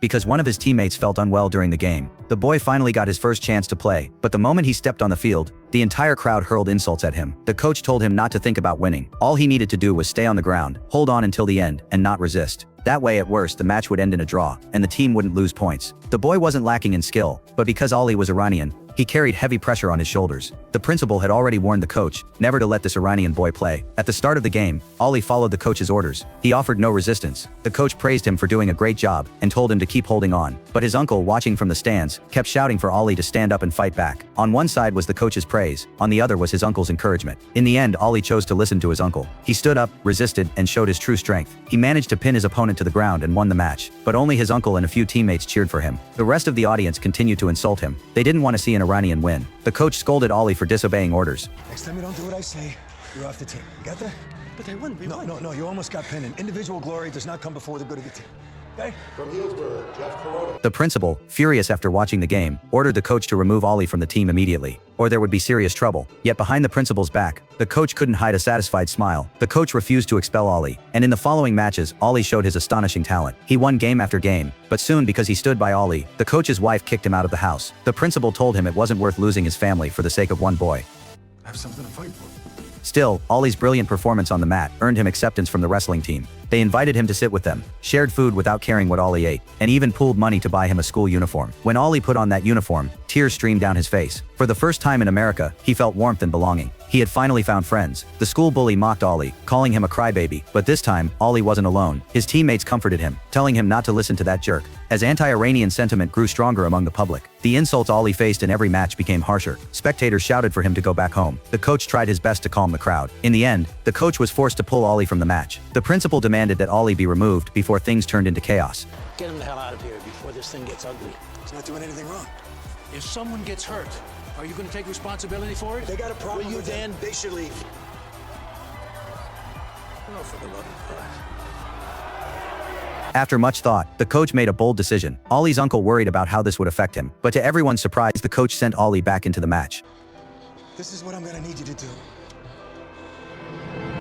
because one of his teammates felt unwell during the game. The boy finally got his first chance to play, but the moment he stepped on the field, the entire crowd hurled insults at him. The coach told him not to think about winning. All he needed to do was stay on the ground, hold on until the end, and not resist. That way, at worst, the match would end in a draw, and the team wouldn't lose points. The boy wasn't lacking in skill, but because Ali was Iranian, he carried heavy pressure on his shoulders. The principal had already warned the coach never to let this Iranian boy play. At the start of the game, Ali followed the coach's orders. He offered no resistance. The coach praised him for doing a great job and told him to keep holding on. But his uncle, watching from the stands, kept shouting for Ali to stand up and fight back. On one side was the coach's praise, on the other was his uncle's encouragement. In the end, Ali chose to listen to his uncle. He stood up, resisted, and showed his true strength. He managed to pin his opponent to the ground and won the match. But only his uncle and a few teammates cheered for him. The rest of the audience continued to insult him. They didn't want to see an Iranian win. The coach scolded Ali for disobeying orders. Next time you don't do what I say, you're off the team. You got that? But they wouldn't be. No, you almost got pinned. And individual glory does not come before the good of the team. Okay? From Healdsburg, Jeff Corona. The principal, furious after watching the game, ordered the coach to remove Ali from the team immediately, or there would be serious trouble. Yet behind the principal's back, the coach couldn't hide a satisfied smile. The coach refused to expel Ali, and in the following matches, Ali showed his astonishing talent. He won game after game, but soon because he stood by Ali, the coach's wife kicked him out of the house. The principal told him it wasn't worth losing his family for the sake of one boy. I have something to fight for. Still, Ali's brilliant performance on the mat earned him acceptance from the wrestling team. They invited him to sit with them, shared food without caring what Ali ate, and even pooled money to buy him a school uniform. When Ali put on that uniform, tears streamed down his face. For the first time in America, he felt warmth and belonging. He had finally found friends. The school bully mocked Ali, calling him a crybaby, but this time, Ali wasn't alone. His teammates comforted him, telling him not to listen to that jerk. As anti-Iranian sentiment grew stronger among the public, the insults Ali faced in every match became harsher. Spectators shouted for him to go back home. The coach tried his best to calm the crowd. In the end, the coach was forced to pull Ali from the match. The principal demanded that Ali be removed before things turned into chaos. Get him the hell out of here before this thing gets ugly. He's not doing anything wrong. If someone gets hurt, are you going to take responsibility for it? They got a problem Will you, with him. Dan? They should leave. Oh, for the love of God. After much thought, the coach made a bold decision. Ali's uncle worried about how this would affect him, but to everyone's surprise, the coach sent Ali back into the match. This is what I'm gonna need you to do.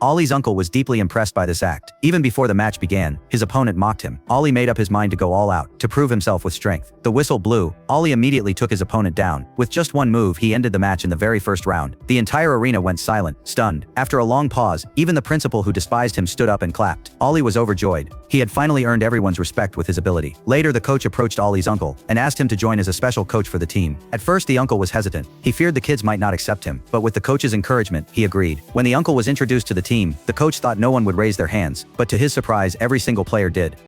Ali's uncle was deeply impressed by this act. Even before the match began, his opponent mocked him. Ali made up his mind to go all out, to prove himself with strength. The whistle blew. Ali immediately took his opponent down. With just one move, he ended the match in the very first round. The entire arena went silent, stunned. After a long pause, even the principal who despised him stood up and clapped. Ali was overjoyed. He had finally earned everyone's respect with his ability. Later, the coach approached Ali's uncle and asked him to join as a special coach for the team. At first, the uncle was hesitant. He feared the kids might not accept him, but with the coach's encouragement, he agreed. When the uncle was introduced to the team, the coach thought no one would raise their hands, but to his surprise, every single player did.